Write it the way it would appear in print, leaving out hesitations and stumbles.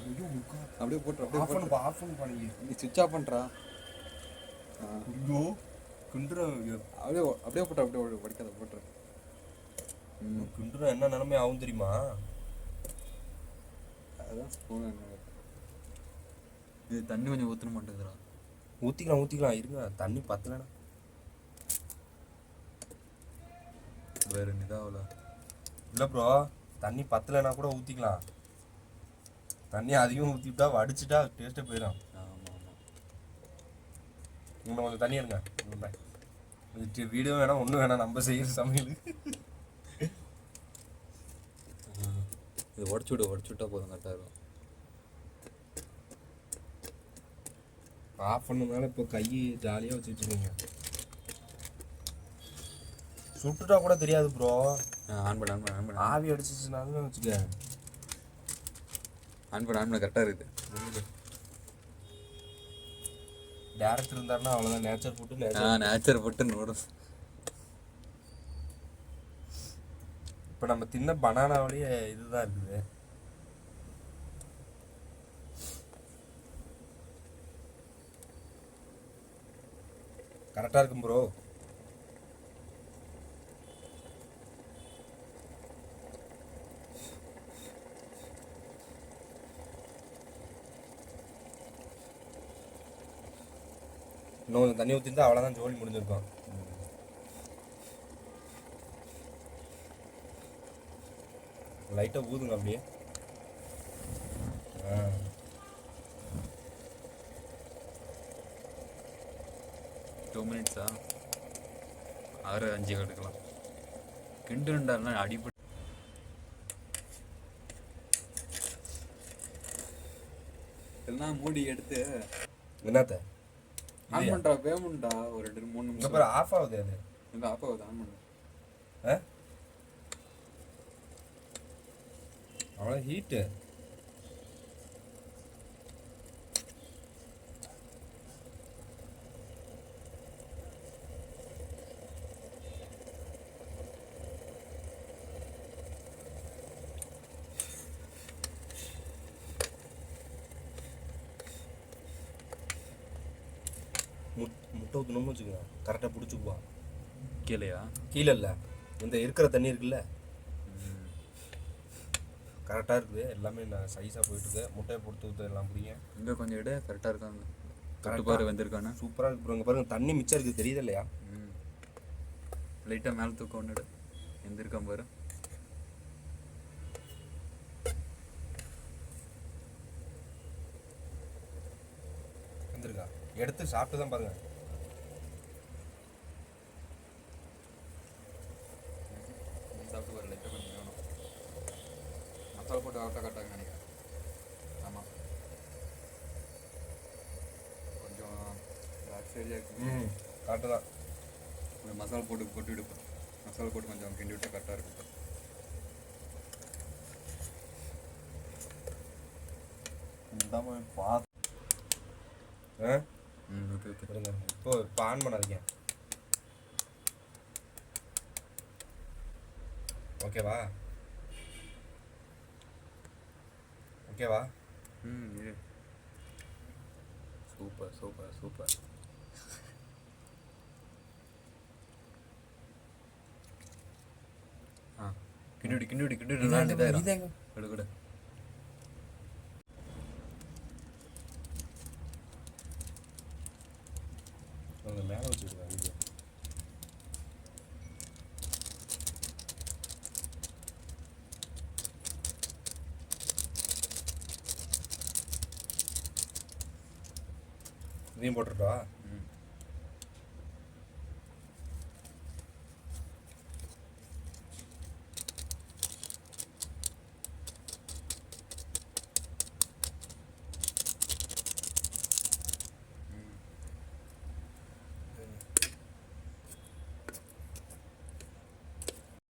அப்படியே போட்டு ஆஃப் பண்ணி நீ சுவிட்ச் ஆஃப் பண்ணுறா. ஐயோ கிண்டுற அப்படியே அப்படியே போட்டு அப்படியே படிக்காத போட்டுரு. கிண்டுற என்ன நிலைமை ஆகும் தெரியுமா? அதுதான் ஸ்பூன். இது தண்ணி கொஞ்சம் ஊற்றணும் மாட்டேங்குதுடா. ஊற்றிக்கலாம் இருங்க, தண்ணி பத்தலைண்ணா. வேறு இதாகல இல்லை ப்ரோ, தண்ணி பத்தலைன்னா கூட ஊற்றிக்கலாம். தண்ணி அதிகம் ஊற்றிவிட்டா வடிச்சிட்டா டேஸ்ட்டே போயிடும். ஆமாம் ஆமாம். இன்னும் கொஞ்சம் தண்ணி எடுங்க. வீடியோ வேணாம் ஒன்றும் வேணாம், நம்ம செய்கிற சமையல். இது உடச்சு விட்டா போதும், கரெக்டாக இருக்கும். ஆஃப் பண்ணதுனால இப்போ கை ஜாலியாக வச்சுருக்கீங்க. சுட்டுட்டா கூட தெரியாது ப்ரோ. ஆன் பண்ண ஆவி அடிச்சிச்சுனாலும் வச்சுக்க. ஆன் பண்ண கரெக்டாக இருக்குது. டேரக்டர் இருந்தாருன்னா அவ்வளோதான். நேச்சர் போட்டு நூடுல்ஸ். இப்போ நம்ம தின்ன பனானாவிலேயே இதுதான் இருக்குது. கரெக்டாக இருக்கும் ப்ரோ. இன்னும் கொஞ்சம் தண்ணி ஊற்றிருந்தா அவ்வளோதான், ஜோலி முடிஞ்சிருக்கும். லைட்டாக ஊதுங்க அப்படியே. 2 மினிட்ஸா? 6-5 எடுக்கலாம். கிண்டுண்டாருன்னா அடிப்படை. எல்லாம் மூடி எடுத்து என்னத்த ஆன் பண்ணுறா. வேணும்டா ஒரு 2-3 நிமிஷம். அப்புறம் ஆஃப் ஆகுது. அது இல்லை ஆஃப் ஆகுது. ஆன் பண்ணு. அவ்வளோ ஹீட்டு. முட்டை ஊற்றணும்னு வச்சுக்கோங்க, கரெக்டாக பிடிச்சிக்குவா. கீழேயா? கீழே இல்லை, இந்த இருக்கிற தண்ணி இருக்குல்ல, கரெக்டாக இருக்குது. எல்லாமே நான் சைஸாக போயிட்டுருக்கு. முட்டையை பொறுத்து ஊற்ற எல்லாம் பிடிங்க. இங்கே கொஞ்சம் இடம் கரெக்டாக இருக்காங்க. கரெக்டாக வந்திருக்கானே. சூப்பராக இருக்கு. இங்கே பாருங்கள், தண்ணி மிச்சம் இருக்குது, தெரியுது இல்லையா? லைட்டாக மேலே தூக்கம் ஒன்று எந்திருக்கான் பாரு. வந்துருக்கா? எடுத்து சாப்பிட்டு தான் பாருங்க. சாப்பிட்டு பாரு. லைட்டாக கொஞ்சம் வேணும். மசாலா போட்டு கரெக்டாக நினைக்கிறேன். ஆமாம், கொஞ்சம் பேக் சைடில் இருக்கு. கரெக்டு தான். கொஞ்சம் மசாலா போட்டு விடுப்பேன். மசாலா போட்டு கொஞ்சம் கிண்டி விட்டு கரெக்டாக இருக்கும். இப்போ ஆன் பண்ணாதீங்க. ஓகேவா? Super super super. கிண்டி விடு. மேலே வச்சுருக்கேன். இதையும் போட்டுருக்கா?